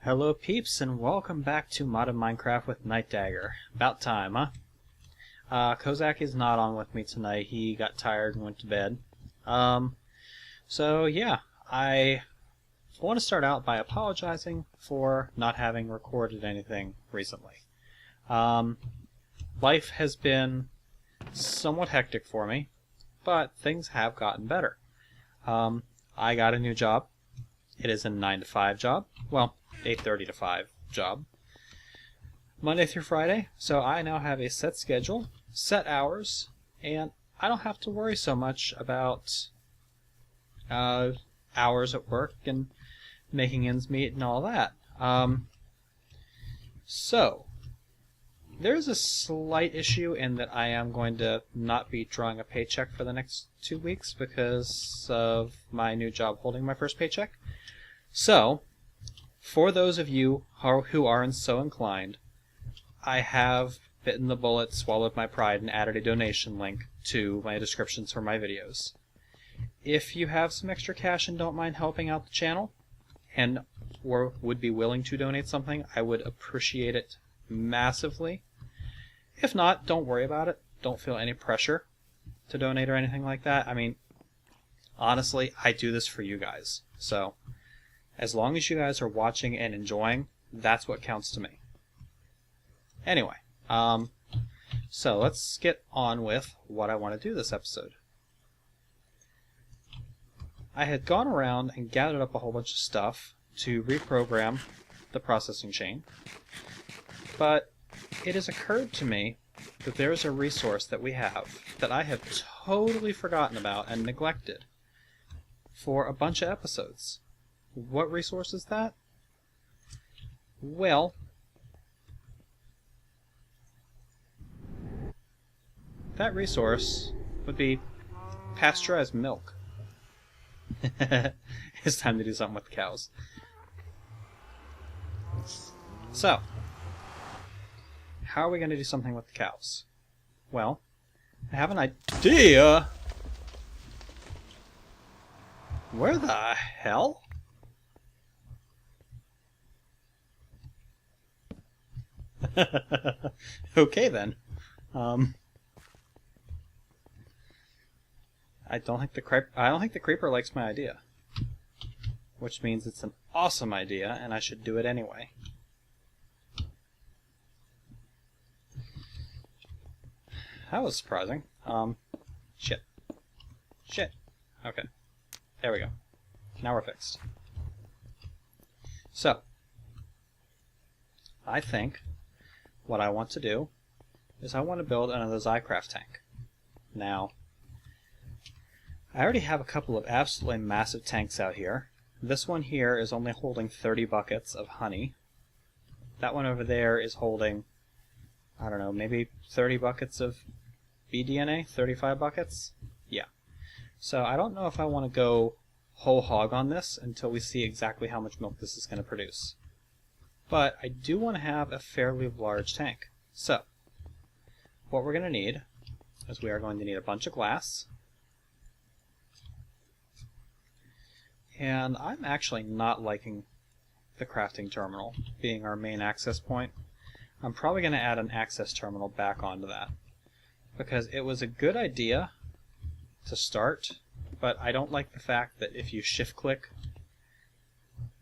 Hello peeps and welcome back to Modded Minecraft with Night Dagger. About time, huh? Kozak is not on with me tonight. He got tired and went to bed. So yeah, I want to start out by apologizing for not having recorded anything recently. Life has been somewhat hectic for me, but things have gotten better. I got a new job. It is a 9 to 5 job. Well, 8:30 to 5 job. Monday through Friday. So I now have a set schedule, set hours, and I don't have to worry so much about hours at work and making ends meet and all that. So there's a slight issue in that I am going to not be drawing a paycheck for the next 2 weeks because of my new job holding my first paycheck. So, for those of you who are so inclined, I have bitten the bullet, swallowed my pride, and added a donation link to my descriptions for my videos. If you have some extra cash and don't mind helping out the channel, or would be willing to donate something, I would appreciate it massively. If not, don't worry about it. Don't feel any pressure to donate or anything like that. I mean, honestly, I do this for you guys. So, as long as you guys are watching and enjoying, that's what counts to me. Anyway, so let's get on with what I want to do this episode. I had gone around and gathered up a whole bunch of stuff to reprogram the processing chain, but it has occurred to me that there is a resource that we have that I have totally forgotten about and neglected for a bunch of episodes. What resource is that? Well, that resource would be pasteurized milk. It's time to do something with the cows. So, how are we going to do something with the cows? Well, I have an idea. Where the hell? Okay then. I don't think the creeper likes my idea, which means it's an awesome idea and I should do it anyway. That was surprising. Shit. Okay. There we go. Now we're fixed. So, I think what I want to do is I want to build another Zycraft tank. Now, I already have a couple of absolutely massive tanks out here. This one here is only holding 30 buckets of honey. That one over there is holding, I don't know, maybe 30 buckets of BDNA? 35 buckets? Yeah. So I don't know if I want to go whole hog on this until we see exactly how much milk this is going to produce. But I do want to have a fairly large tank. So, what we're going to need is we are going to need a bunch of glass. And I'm actually not liking the crafting terminal being our main access point. I'm probably going to add an access terminal back onto that, because it was a good idea to start, but I don't like the fact that if you shift click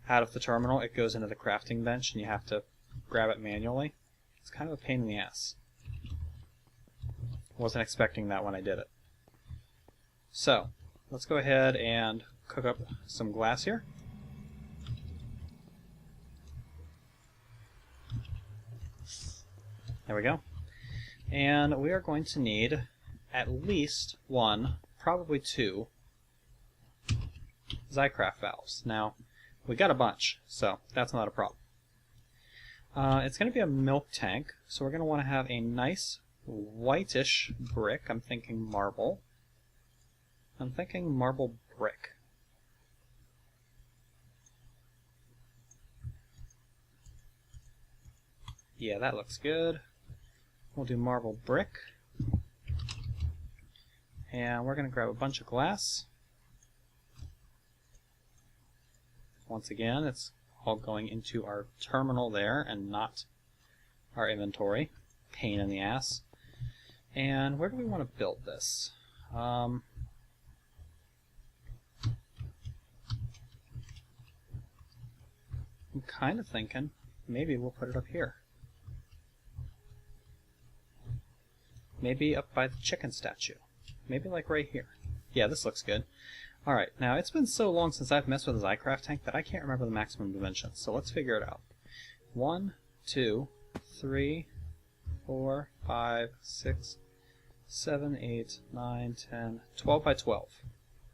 out of the terminal, it goes into the crafting bench and you have to grab it manually. It's kind of a pain in the ass. Wasn't expecting that when I did it. So, let's go ahead and cook up some glass here. There we go. And we are going to need at least one, probably two, Zycraft valves. Now, we got a bunch, so that's not a problem. It's going to be a milk tank, so we're going to want to have a nice whitish brick. I'm thinking marble. Brick. Yeah, that looks good. We'll do marble brick. And we're going to grab a bunch of glass. Once again, it's all going into our terminal there and not our inventory. Pain in the ass. And where do we want to build this? I'm kind of thinking maybe we'll put it up here. Maybe up by the chicken statue. Maybe like right here. Yeah, this looks good. Alright, now it's been so long since I've messed with this iCraft tank that I can't remember the maximum dimensions, so let's figure it out. 1, 2, 3, 4, 5, 6, 7, 8, 9, 10, 12 by 12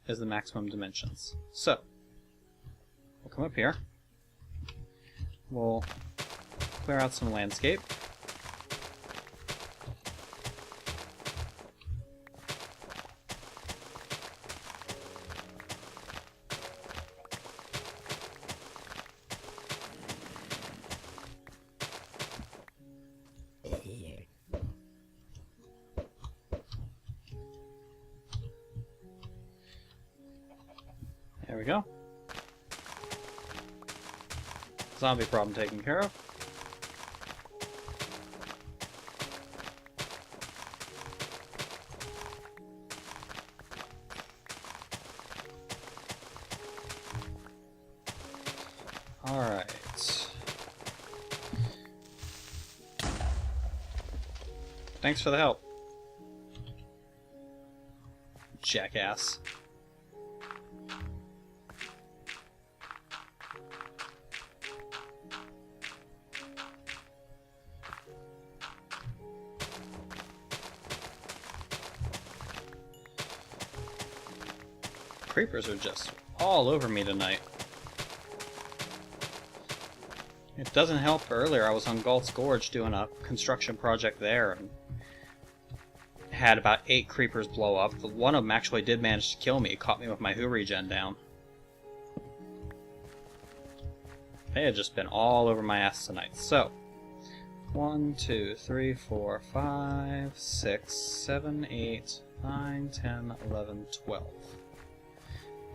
is the maximum dimensions. So, we'll come up here. We'll clear out some landscape. There we go. Zombie problem taken care of. Alright. Thanks for the help, jackass. Creepers are just all over me tonight. It doesn't help, earlier I was on Galt's Gorge doing a construction project there and had about 8 creepers blow up. One of them actually did manage to kill me. It caught me with my Who regen down. They had just been all over my ass tonight. So, 1, 2, 3, 4, 5, 6, 7, 8, 9, 10, 11, 12.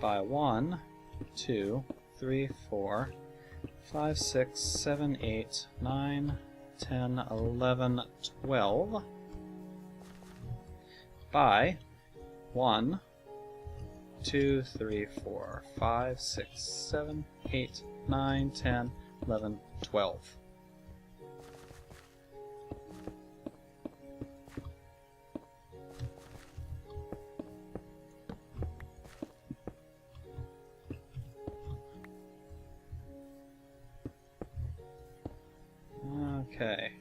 By 1, 2, 3, 4, 5, 6, 7, 8, 9, 10, 11, 12. By 1, 2, 3, 4, 5, 6, 7, 8, 9, 10, 11, 12. Okay.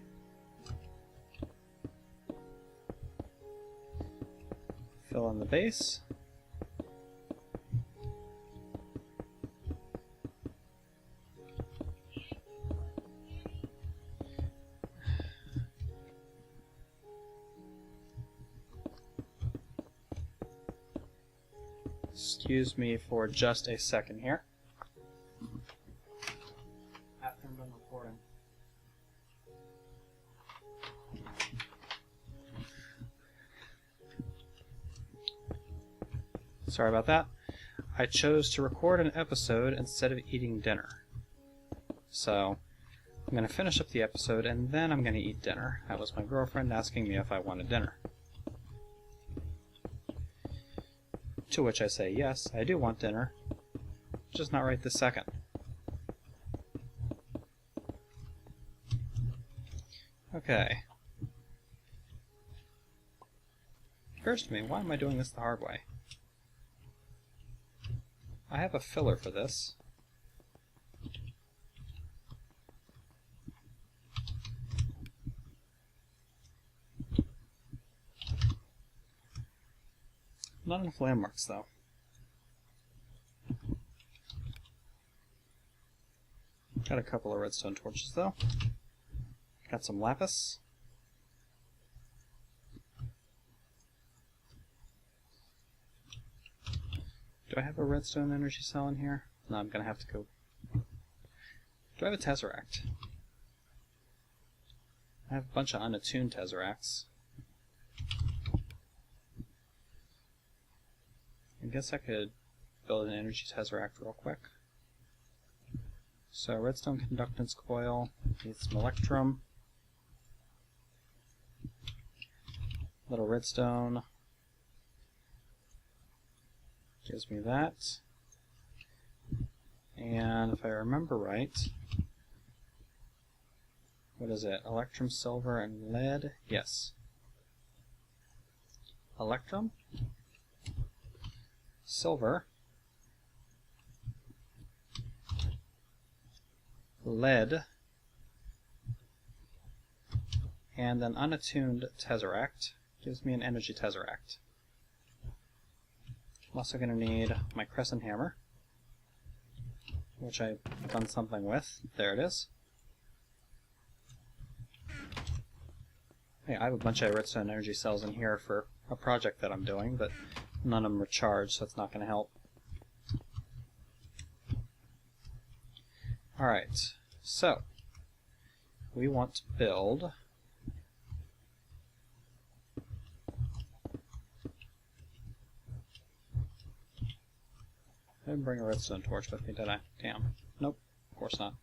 Fill in the base. Excuse me for just a second here. After I'm done recording. Sorry about that. I chose to record an episode instead of eating dinner. So, I'm going to finish up the episode and then I'm going to eat dinner. That was my girlfriend asking me if I wanted dinner. To which I say, yes, I do want dinner, just not right this second. Okay. Occurs to me, why am I doing this the hard way? I have a filler for this. Not enough landmarks, though. Got a couple of redstone torches, though. Got some lapis. Do I have a redstone energy cell in here? No, I'm gonna have to go... Do I have a tesseract? I have a bunch of unattuned tesseracts. I guess I could build an energy tesseract real quick. So redstone conductance coil needs some electrum. Little redstone gives me that. And if I remember right, what is it? Electrum, silver, and lead? Yes. Electrum, silver, lead, and an unattuned tesseract gives me an energy tesseract. I'm also going to need my crescent hammer, which I've done something with. There it is. Hey, I have a bunch of redstone energy cells in here for a project that I'm doing, but none of them are charged, so it's not going to help. Alright, so we want to build I didn't bring a redstone torch with me, did I? Damn. Nope, of course not.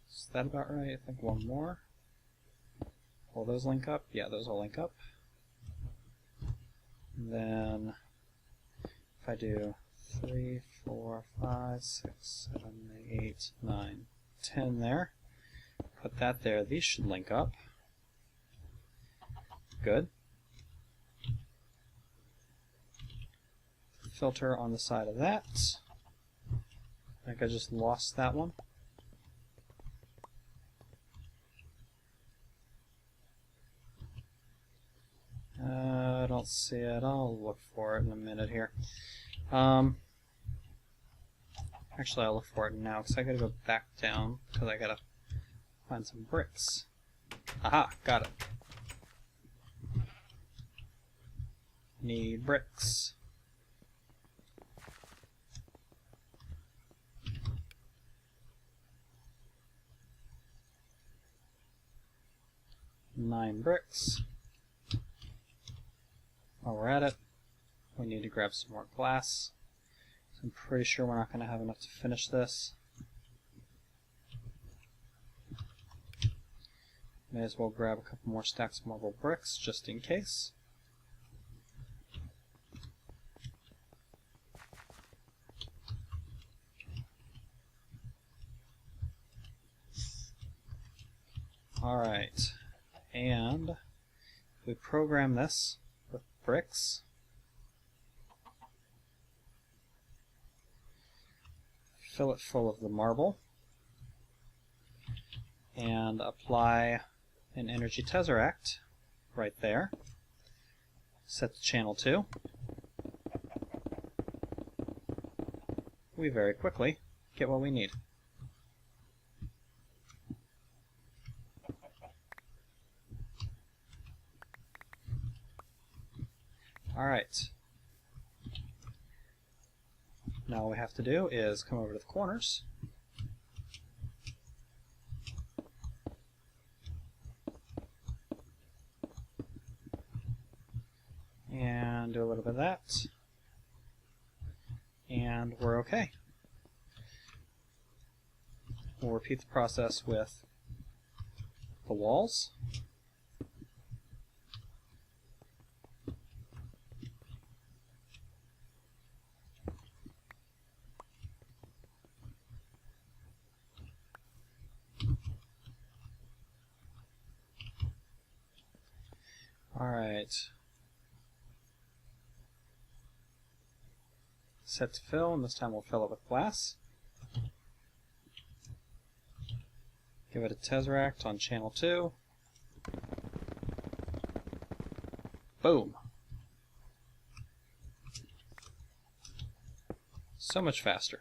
Is that about right? I think one more. Will those link up? Yeah, those will link up. And then if I do 3, 4, 5, 6, 7, 8, 9, 10 there, put that there, these should link up. Good. Filter on the side of that. I think I just lost that one. I don't see it. I'll look for it in a minute here. Actually, I'll look for it now because I gotta go back down because I gotta find some bricks. Aha! Got it. Need bricks. Nine bricks. While we're at it, we need to grab some more glass. So I'm pretty sure we're not going to have enough to finish this. May as well grab a couple more stacks of marble bricks just in case. Alright, and if we program this with bricks, fill it full of the marble, and apply an energy tesseract right there. Set to channel 2. We very quickly get what we need. Alright. Now all we have to do is come over to the corners and do a little bit of that, and we're okay. We'll repeat the process with the walls. Alright. Set to fill, and this time we'll fill it with glass. Give it a tesseract on channel 2. Boom! So much faster.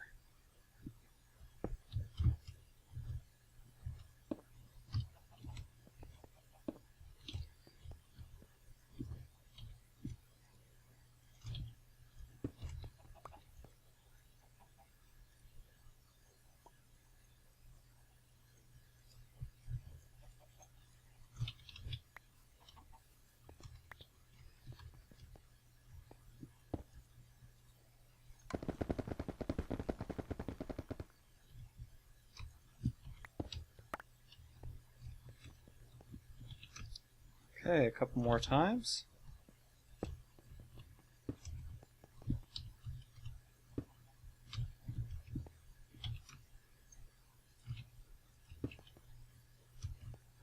Okay, a couple more times.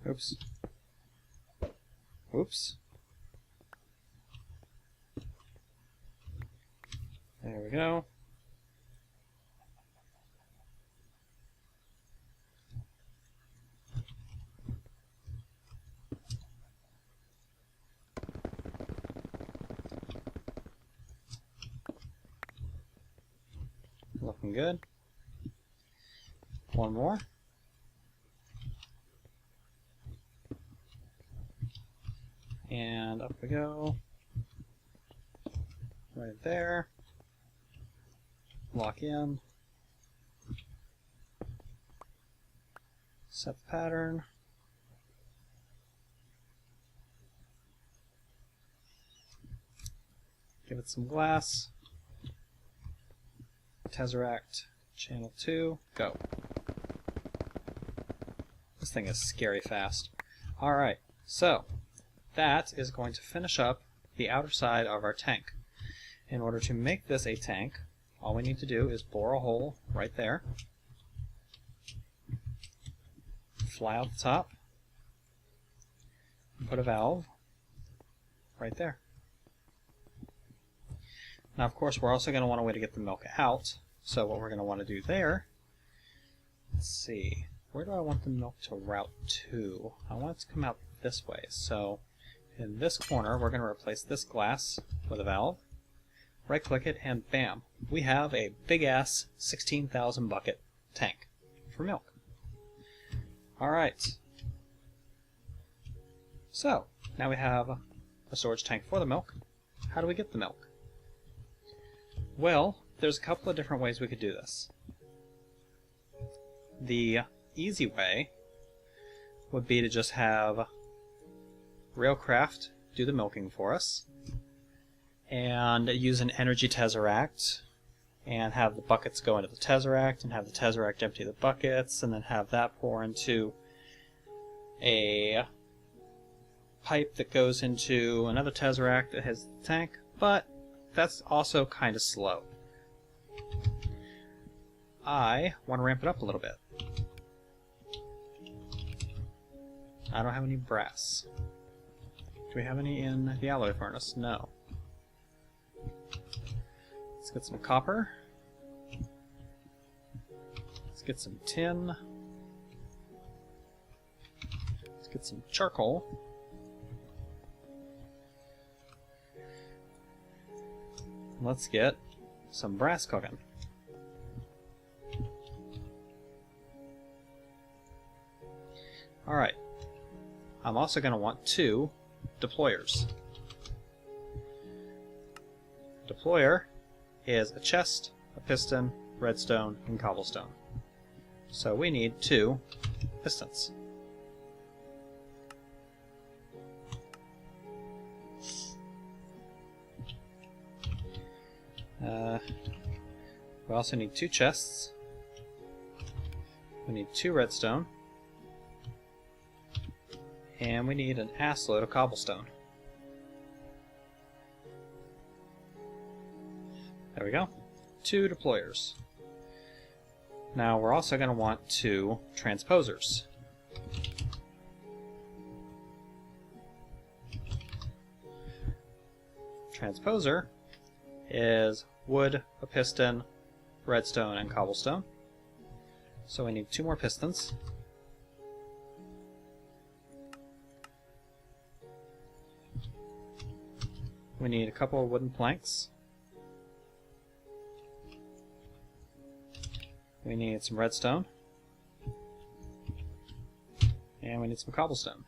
Oops. Oops. There we go. Looking good. One more. And up we go. Right there. Lock in. Set the pattern. Give it some glass. Tesseract, channel 2, go. This thing is scary fast. Alright, so that is going to finish up the outer side of our tank. In order to make this a tank, all we need to do is bore a hole right there, fly out the top, and put a valve right there. Now, of course, we're also going to want a way to get the milk out. So what we're going to want to do there, let's see, where do I want the milk to route to? I want it to come out this way. So in this corner, we're going to replace this glass with a valve. Right-click it, and bam, we have a big-ass 16,000 bucket tank for milk. All right. So now we have a storage tank for the milk. How do we get the milk? Well, there's a couple of different ways we could do this. The easy way would be to just have Railcraft do the milking for us and use an energy tesseract and have the buckets go into the tesseract and have the tesseract empty the buckets and then have that pour into a pipe that goes into another tesseract that has the tank, but that's also kind of slow. I want to ramp it up a little bit. I don't have any brass. Do we have any in the alloy furnace? No. Let's get some copper. Let's get some tin. Let's get some charcoal. Let's get some brass cooking. Alright. I'm also going to want 2 deployers. Deployer is a chest, a piston, redstone, and cobblestone. So we need 2 pistons. We also need 2 chests. We need 2 redstone. And we need an assload of cobblestone. There we go. 2 deployers. Now we're also going to want 2 transposers. Transposer is wood, a piston, redstone, and cobblestone. So we need 2 more pistons. We need a couple of wooden planks. We need some redstone. And we need some cobblestone.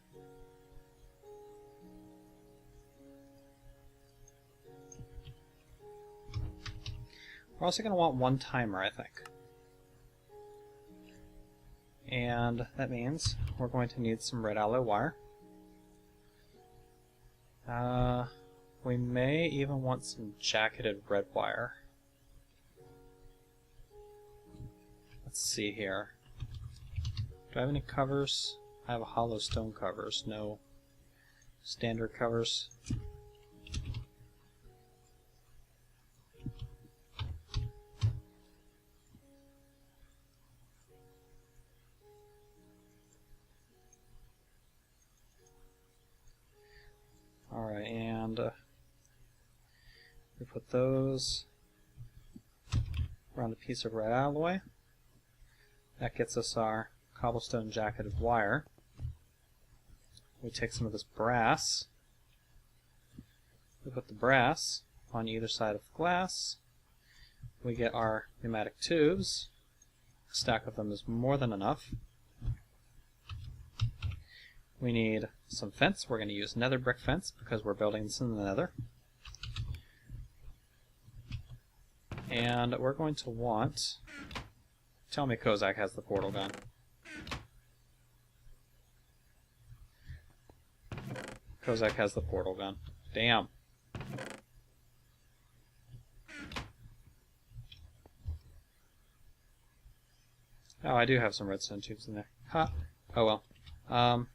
We're also going to want 1 timer, I think. And that means we're going to need some red alloy wire. We may even want some jacketed red wire. Let's see here. Do I have any covers? I have hollow stone covers, no standard covers. Alright, and we put those around a piece of red out of the way. That gets us our cobblestone jacketed wire. We take some of this brass. We put the brass on either side of the glass. We get our pneumatic tubes. A stack of them is more than enough. We need some fence. We're going to use nether brick fence because we're building this in the nether. And we're going to want... Tell me Kozak has the portal gun. Kozak has the portal gun. Damn. Oh, I do have some redstone tubes in there. Ha! Oh well.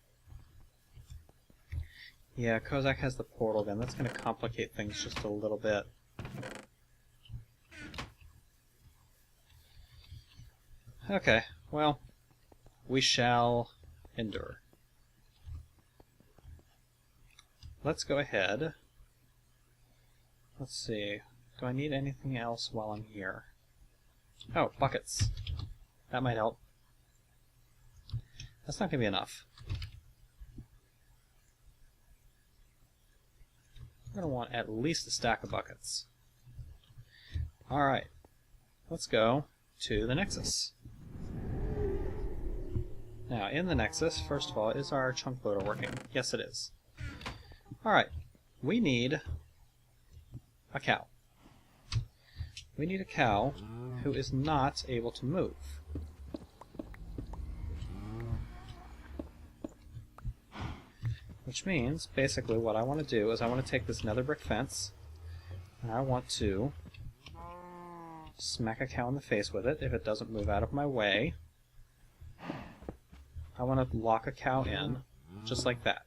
Yeah, Kozak has the portal gun. That's going to complicate things just a little bit. Okay, well, we shall endure. Let's go ahead. Let's see. Do I need anything else while I'm here? Oh, buckets. That might help. That's not going to be enough. I'm going to want at least a stack of buckets. Alright, let's go to the Nexus. Now, in the Nexus, first of all, is our chunk loader working? Yes, it is. Alright, we need a cow. We need a cow who is not able to move. Which means, basically, what I want to do is I want to take this nether brick fence, and I want to smack a cow in the face with it if it doesn't move out of my way. I want to lock a cow in, just like that.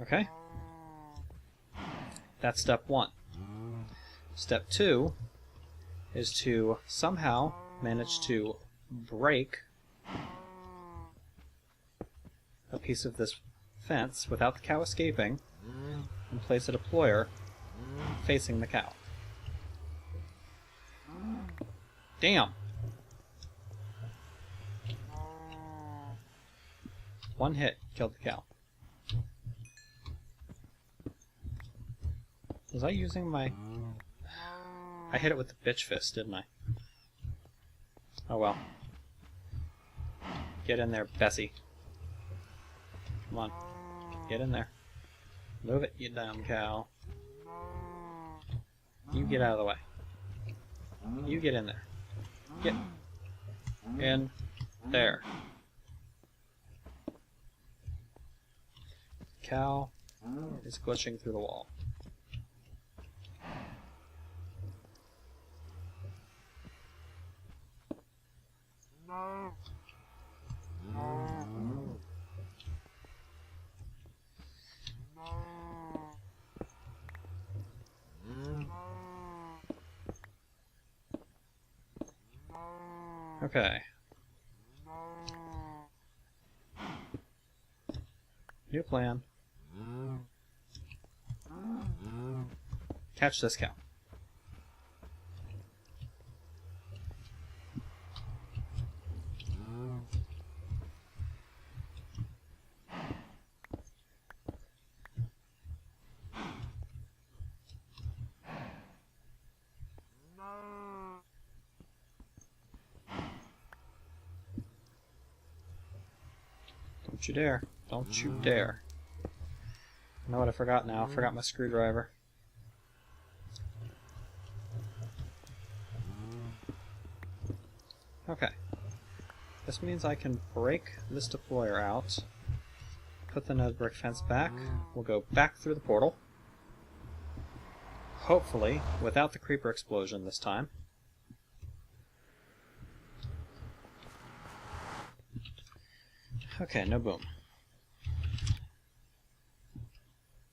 Okay? That's step one. Step two is to somehow manage to break a piece of this fence without the cow escaping and place a deployer facing the cow. Damn! One hit killed the cow. Was I using my... I hit it with the bitch fist, didn't I? Oh well. Get in there, Bessie. Come on. Get in there. Move it, you dumb cow. You get out of the way. You get in there. Get in there. Cow is glitching through the wall. Okay. New plan. Catch this cow. Don't you dare. Don't you dare. I know what I forgot now. I forgot my screwdriver. Okay. This means I can break this deployer out, put the nether brick fence back, we'll go back through the portal, hopefully without the creeper explosion this time. Okay, no boom.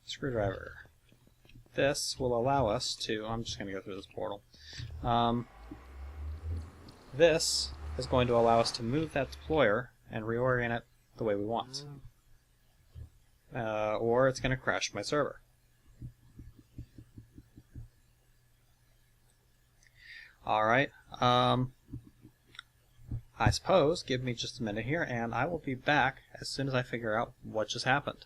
Screwdriver. This will allow us to... I'm just going to go through this portal. This is going to allow us to move that deployer and reorient it the way we want. Or it's going to crash my server. Alright, I suppose, give me just a minute here, and I will be back as soon as I figure out what just happened.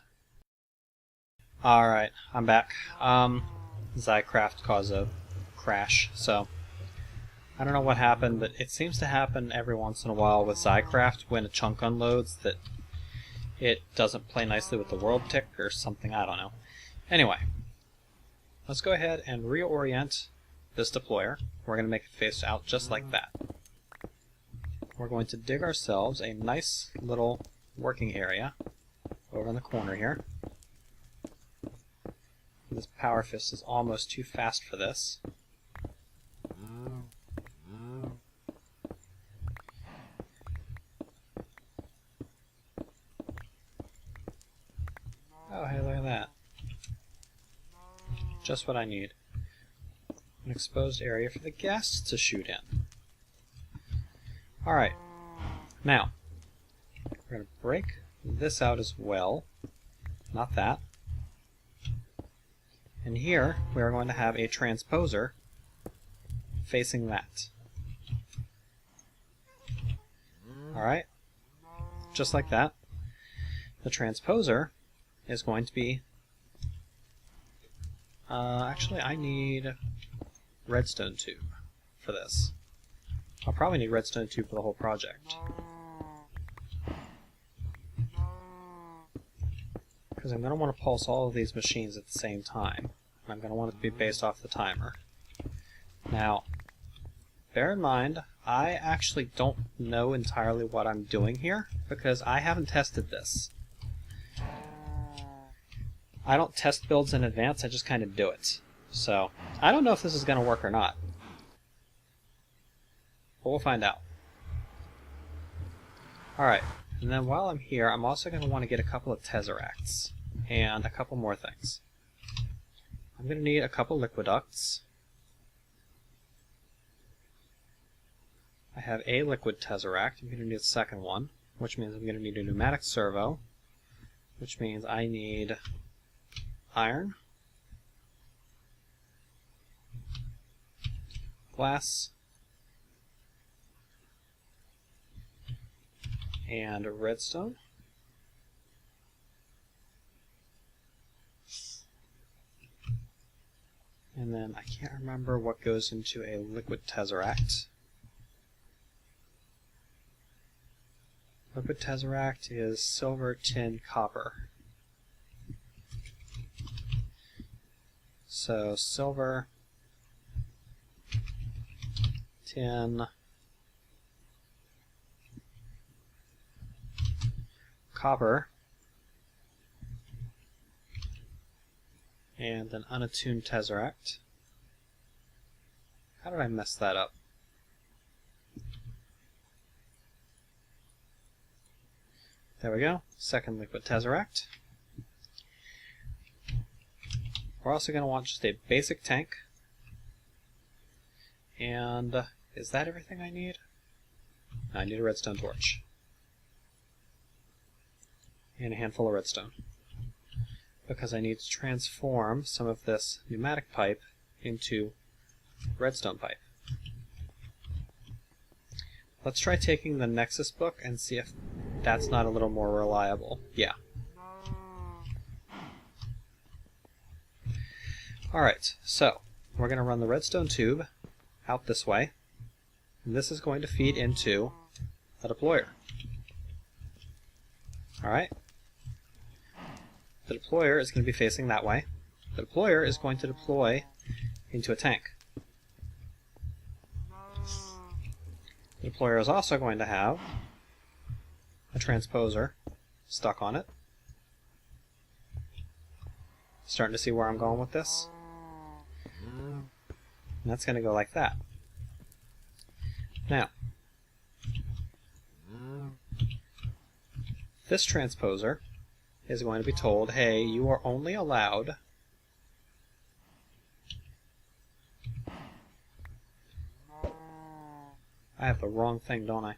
Alright, I'm back. Zycraft caused a crash, so I don't know what happened, but it seems to happen every once in a while with Zycraft when a chunk unloads that it doesn't play nicely with the world tick or something, I don't know. Anyway, let's go ahead and reorient this deployer. We're going to make it face out just like that. We're going to dig ourselves a nice little working area over in the corner here. This power fist is almost too fast for this. Oh, hey, look at that. Just what I need. An exposed area for the gas to shoot in. Alright. Now, we're going to break this out as well. Not that. And here, we are going to have a transposer facing that. Alright. Just like that. The transposer is going to be... actually, I need redstone tube for this. I'll probably need redstone tube for the whole project. Because I'm going to want to pulse all of these machines at the same time. And I'm going to want it to be based off the timer. Now, bear in mind, I actually don't know entirely what I'm doing here, because I haven't tested this. I don't test builds in advance, I just kind of do it. So, I don't know if this is going to work or not. But we'll find out. Alright, and then while I'm here, I'm also going to want to get a couple of tesseracts. And a couple more things. I'm going to need a couple liquiducts. I have a liquid tesseract. I'm going to need a second one, which means I'm going to need a pneumatic servo, which means I need iron, glass, and redstone. And then I can't remember what goes into a liquid tesseract. Liquid tesseract is silver, tin, copper. So silver, tin, copper, and an unattuned tesseract. How did I mess that up? There we go, second liquid tesseract. We're also going to want just a basic tank. And is that everything I need? I need a redstone torch. And a handful of redstone. Because I need to transform some of this pneumatic pipe into redstone pipe. Let's try taking the Nexus book and see if that's not a little more reliable. Yeah. Alright, so we're going to run the redstone tube out this way, and this is going to feed into a deployer. Alright. The deployer is going to be facing that way. The deployer is going to deploy into a tank. The deployer is also going to have a transposer stuck on it. Starting to see where I'm going with this? And that's going to go like that. Now, This transposer is going to be told, hey, you are only allowed I have the wrong thing, don't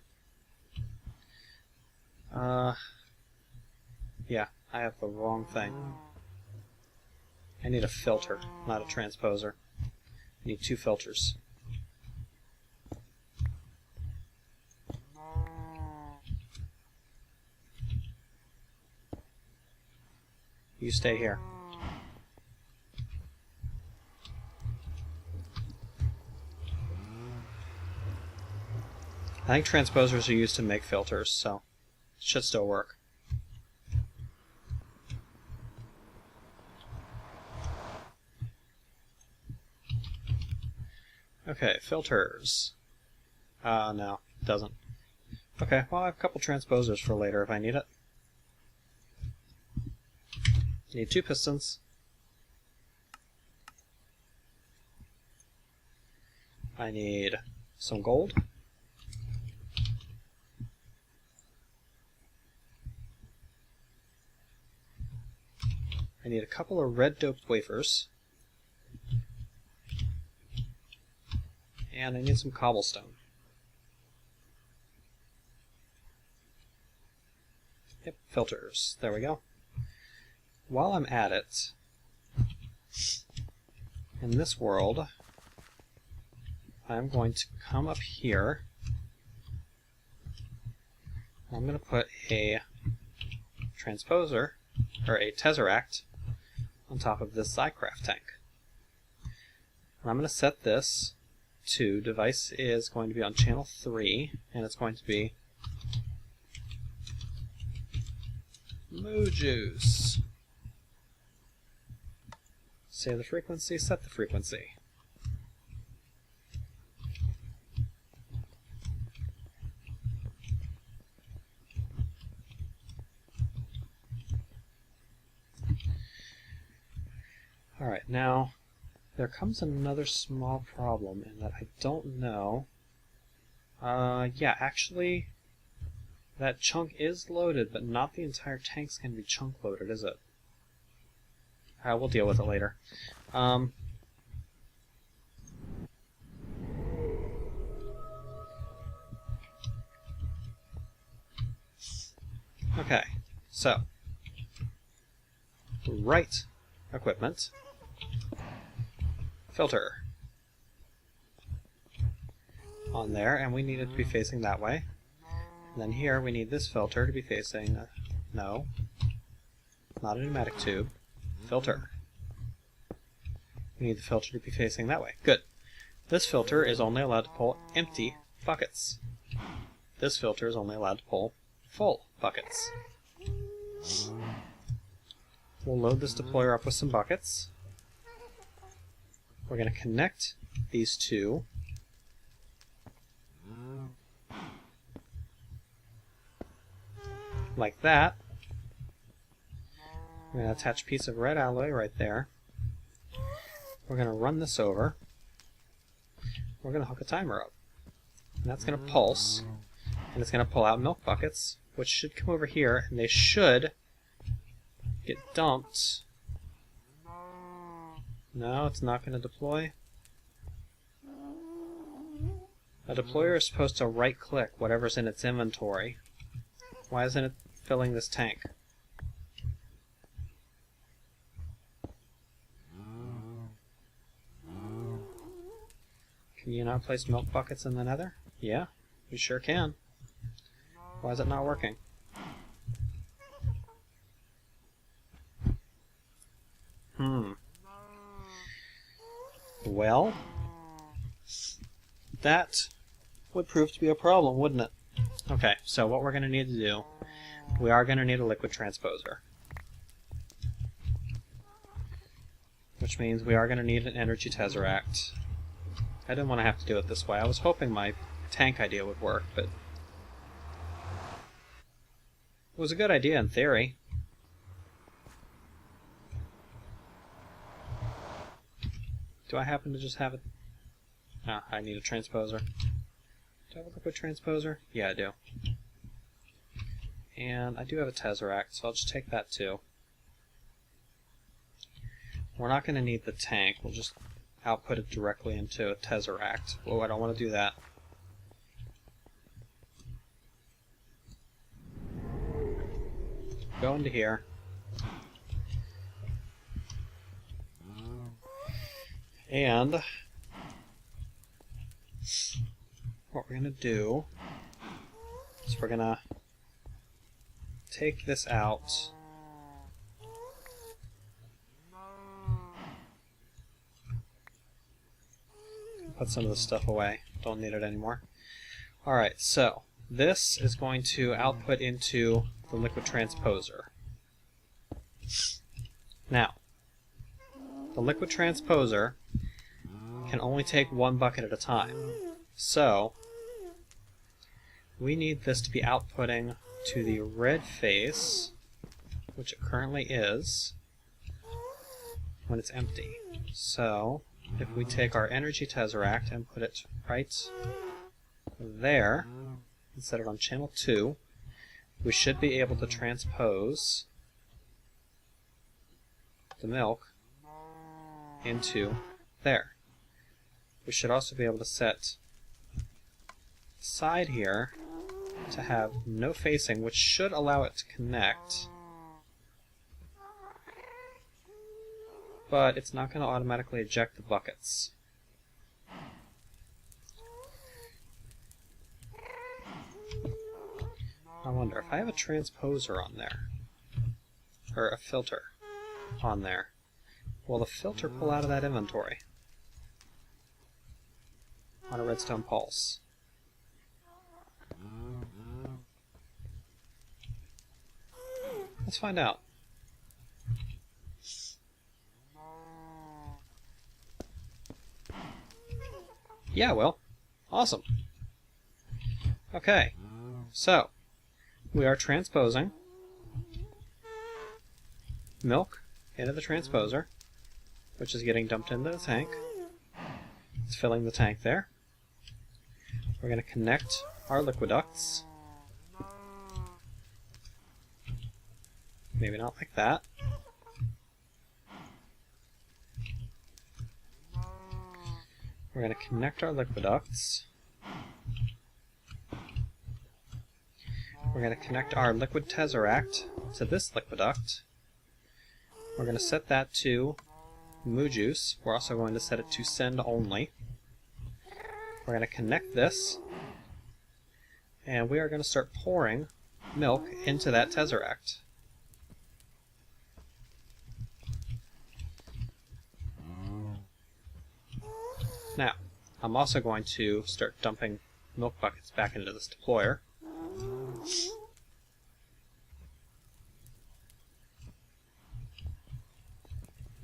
I? Yeah, I have the wrong thing. I need a filter, not a transposer. I need 2 filters. You stay here. I think transposers are used to make filters, so it should still work. Okay, filters. No, it doesn't. Okay, well I have a couple transposers for later if I need it. Need 2 pistons. I need some gold. I need a couple of red doped wafers. And I need some cobblestone. Yep, filters. There we go. While I'm at it, in this world, I'm going to come up here. I'm going to put a transposer, or a tesseract, on top of this Zycraft tank. And I'm going to set this to, device is going to be on channel 3, and it's going to be Moo Juice. Save the frequency, set the frequency. Alright, now there comes another small problem in that I don't know. Yeah, actually, that chunk is loaded, but not the entire tank's going to be chunk loaded, is it? We'll deal with it later. Okay, so right equipment, filter on there, and we need it to be facing that way. And then here we need this filter to be facing, no, not a pneumatic tube, filter. We need the filter to be facing that way. Good. This filter is only allowed to pull empty buckets. This filter is only allowed to pull full buckets. We'll load this deployer up with some buckets. We're going to connect these two. Like that. We're going to attach a piece of red alloy right there. We're going to run this over. We're going to hook a timer up. And that's going to pulse. And it's going to pull out milk buckets, which should come over here, and they should get dumped. No, it's not going to deploy. A deployer is supposed to right-click whatever's in its inventory. Why isn't it filling this tank? Can you not place milk buckets in the Nether? Yeah, you sure can. Why is it not working? Well, that would prove to be a problem, wouldn't it? Okay, so what we're going to need to do, we are going to need a liquid transposer. Which means we are going to need an energy tesseract. I didn't want to have to do it this way. I was hoping my tank idea would work, but it was a good idea in theory. Do I happen to just have it? Ah, I need a transposer. Do I have a liquid transposer? Yeah, I do. And I do have a Tesseract, so I'll just take that too. We're not going to need the tank, we'll just output it directly into a Tesseract. Whoa, I don't want to do that. Go into here. And what we're going to do is we're going to take this out. Put some of this stuff away. Don't need it anymore. Alright, so this is going to output into the liquid transposer. Now, the liquid transposer can only take one bucket at a time. So, we need this to be outputting to the red face, which it currently is, when it's empty. So, if we take our energy Tesseract and put it right there, and set it on channel 2, we should be able to transpose the milk into there. We should also be able to set the side here to have no facing, which should allow it to connect, but it's not going to automatically eject the buckets. I wonder if I have a transposer on there, or a filter on there, will the filter pull out of that inventory on a redstone pulse? Let's find out. Yeah, well, awesome. Okay, so we are transposing milk into the transposer, which is getting dumped into the tank. It's filling the tank there. We're going to connect our liquiducts. Maybe not like that. We're going to connect our liquiducts. We're going to connect our liquid Tesseract to this liquiduct. We're going to set that to Moo Juice. We're also going to set it to send only. We're going to connect this, and we are going to start pouring milk into that Tesseract. Now, I'm also going to start dumping milk buckets back into this deployer.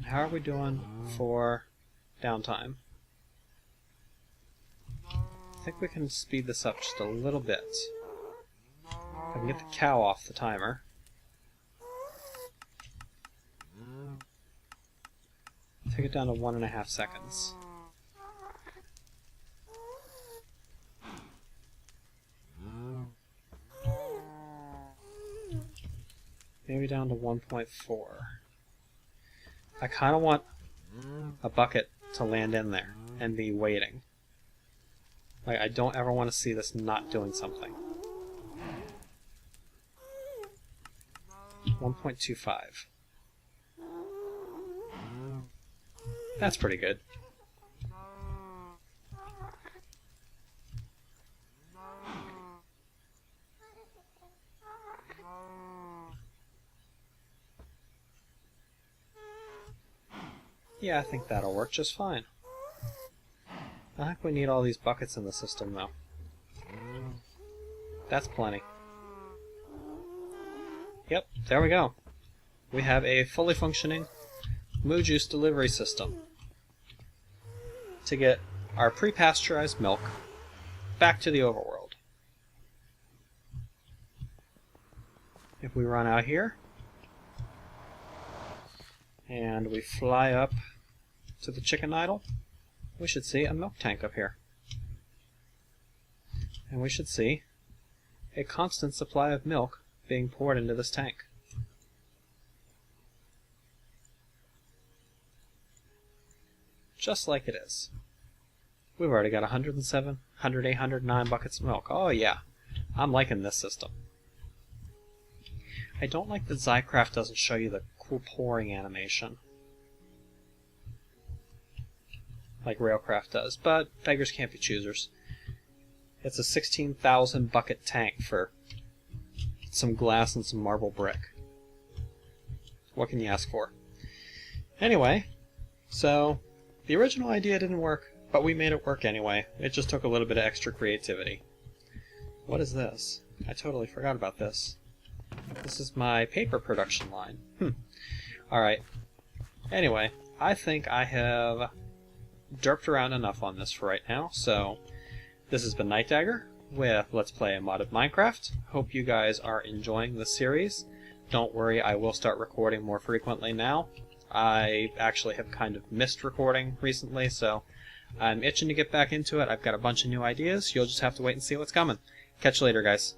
How are we doing for downtime? I think we can speed this up just a little bit. If I can get the cow off the timer. Take it down to 1.5 seconds. Maybe down to 1.4. I kind of want a bucket to land in there and be waiting. Like, I don't ever want to see this not doing something. 1.25. That's pretty good. Yeah, I think that'll work just fine. I think we need all these buckets in the system, though. That's plenty. Yep, there we go. We have a fully functioning Moo Juice delivery system to get our pre-pasteurized milk back to the overworld. If we run out here, and we fly up to the chicken idol, we should see a milk tank up here. And we should see a constant supply of milk being poured into this tank. Just like it is. We've already got 107, 108, 109 buckets of milk. Oh yeah, I'm liking this system. I don't like that Zycraft doesn't show you the cool pouring animation like Railcraft does, but beggars can't be choosers. It's a 16,000 bucket tank for some glass and some marble brick. What can you ask for? Anyway, so the original idea didn't work, but we made it work anyway. It just took a little bit of extra creativity. What is this? I totally forgot about this. This is my paper production line. Alright. Anyway, I think I have derped around enough on this for right now, so this has been Night Dagger with Let's Play a Modded Minecraft. Hope you guys are enjoying this series. Don't worry, I will start recording more frequently now. I actually have kind of missed recording recently, so I'm itching to get back into it. I've got a bunch of new ideas. You'll just have to wait and see what's coming. Catch you later, guys.